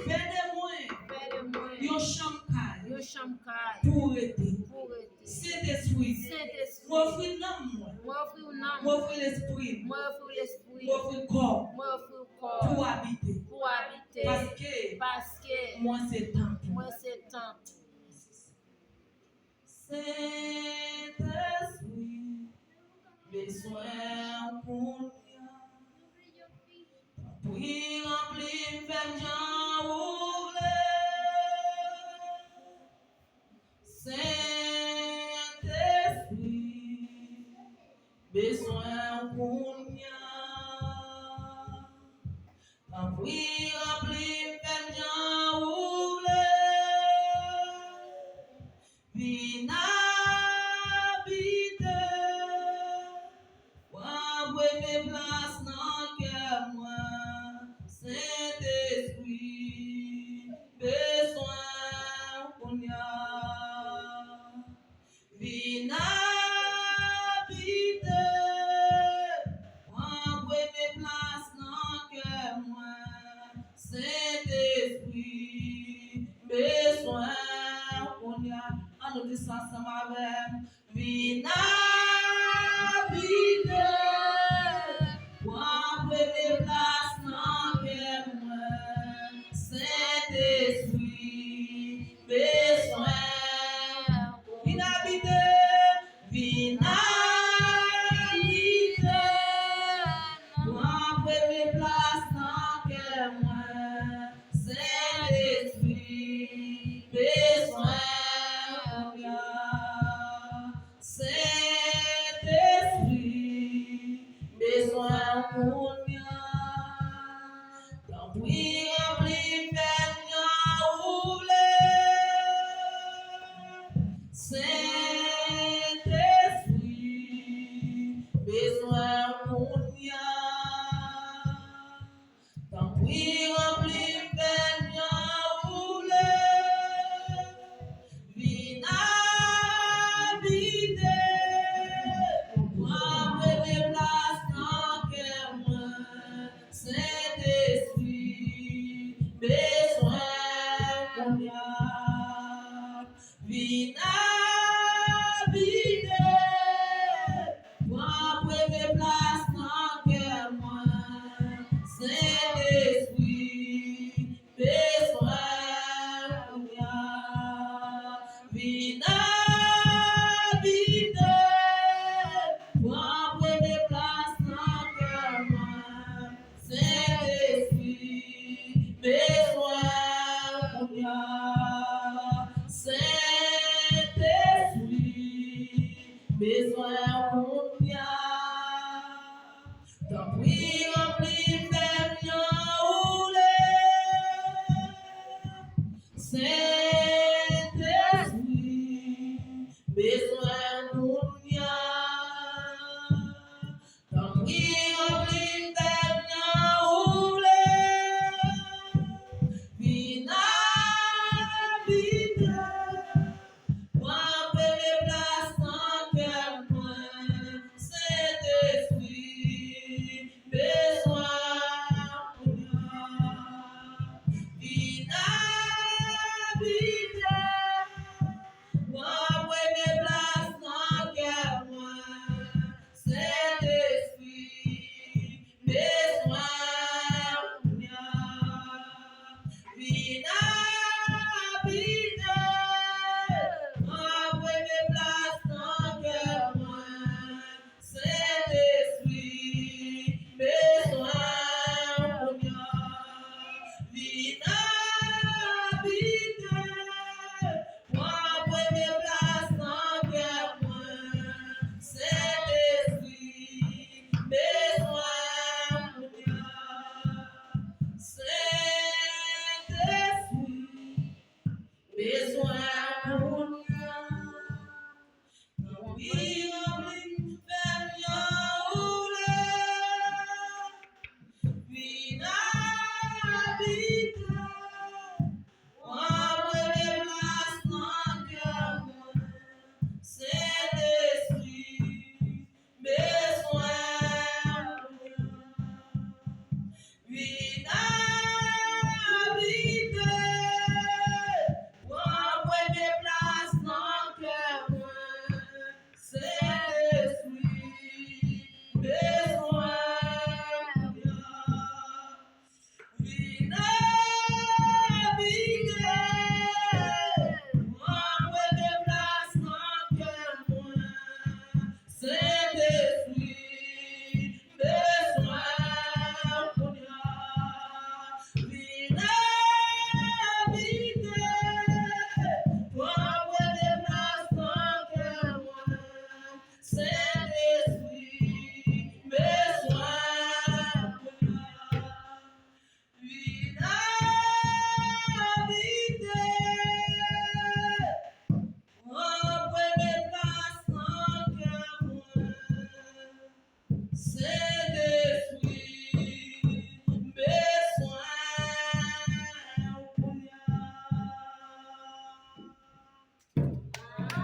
Fais de moi une chambre pour aider. Saint-Esprit, m'offre l'âme, m'offre l'esprit, m'offre le corps pour habiter. Parce que moi c'est temps. Saint-Esprit, besoin pour puis remplir femme Jean Saint-Esprit, besoin pour puis remplir femme Jean Viens habiter, ouah, mes places dans cœur moi, Saint-Esprit, besoin qu'on y a. Viens habiter, ouah, mes places dans cœur moi, Saint-Esprit, besoin qu'on y a. On nous dit ça ensemble avec. Viens habiter, ouah, mes places dans cœur moi, Saint-Esprit, besoin. Viens habiter, viens habiter, ouah, mes places dans cœur moi, Saint-Esprit, besoin. Saint-Esprit, besoin pour moi. Tant pis, remplis, fais-moi rouler. Saint-Esprit, besoin pour moi. Tant pis, remplis, fais-moi rouler. Viens habiter, moi, mes places dans cœur moi, Saint-Esprit, besoin qu'on y a. Viens habiter, moi, mes places dans cœur moi, Saint-Esprit, besoin qu'on y a. Viens habiter, moi, mes places dans cœur moi, Saint-Esprit, besoin qu'on y a. Saint-Esprit, besoin qu'on y a. Tant pis, remplis, fais-moi rouler. Saint-Esprit, besoin qu'on y a. Tant pis, remplis, fais-moi rouler. Viens habiter, moi, mes places dans cœur moi, Saint-Esprit, besoin qu'on y a. Viens habiter, moi, mes places dans cœur moi, Saint-Esprit, besoin qu'on y a. Viens habiter, moi, mes places dans cœur moi, Saint-Esprit, besoin qu'on y a. Viens habiter, moi, mes places dans cœur moi, Saint-Esprit, besoin qu'on y a. Saint-Esprit, besoin